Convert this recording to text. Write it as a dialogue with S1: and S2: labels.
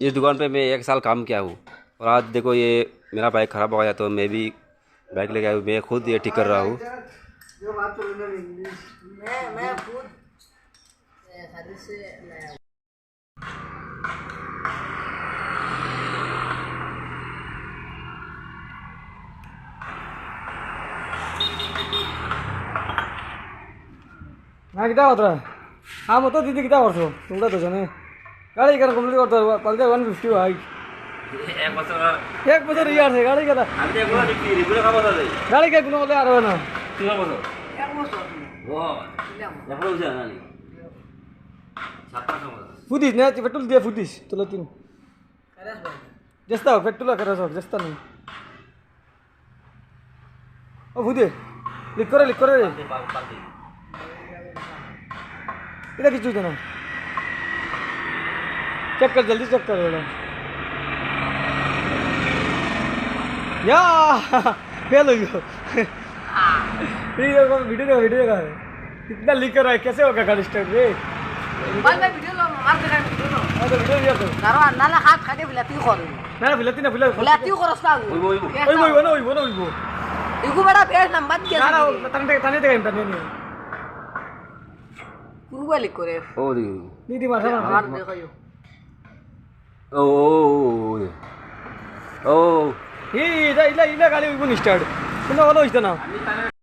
S1: इस दुकान पे मैं 1 साल काम किया हूँ और आज देखो ये मेरा बाइक ख़राब हो गया तो मैं भी बाइक लेके आया हूँ। मैं खुद ये ठीक कर रहा हूँ।
S2: मैं खुद खादी से लाया हूँ।
S3: না কিতা কথা আম তো দিদি কিতা করছো তোমরা দুজনে গাড়ি কেন কমপ্লিট করতে পারবো কালকে 150 ভাই এক বছর ইয়ার আছে গাড়ি কথা গাড়ি কে কোনো হলে আর হবে না
S2: এক বছর
S3: ফুদিস না পেট্রোল দিয়ে ফুদিস তোলা তিন
S2: খারাপ ভাই
S3: জেস্তা পেট্রোল করে সব জেস্তা নেই ও ফুদে লিক করে রে এটা কিছু তো না चेक कर जल्दी चेक कर बेटा या फेल हो गया वीडियो का कितना लीक कर रहा है कैसे होगा गाड़ी स्टार्ट रे
S2: भाई मैं वीडियो लो मार दे रहा वीडियो लो
S3: तो वीडियो दिया तो
S2: दारो नाला हाथ खाते बिलाती करो
S3: ना फिलती ना
S2: बिलाती करो उसका
S3: ओई वो
S2: इगु बड़ा फेस नंबर दिया
S3: ना तने दे तने नहीं
S2: कुरुआ लिख करे
S1: ओ
S3: नीति मार
S2: मार देखो यो
S1: ओ
S3: ಈ ಇಲ್ಲ ಗಾಡಿ ಹೋಗಿ ಸ್ಟಾರ್ಟ್ ಇನ್ನ ಹೋದ ಹೋಯ್ತಾನ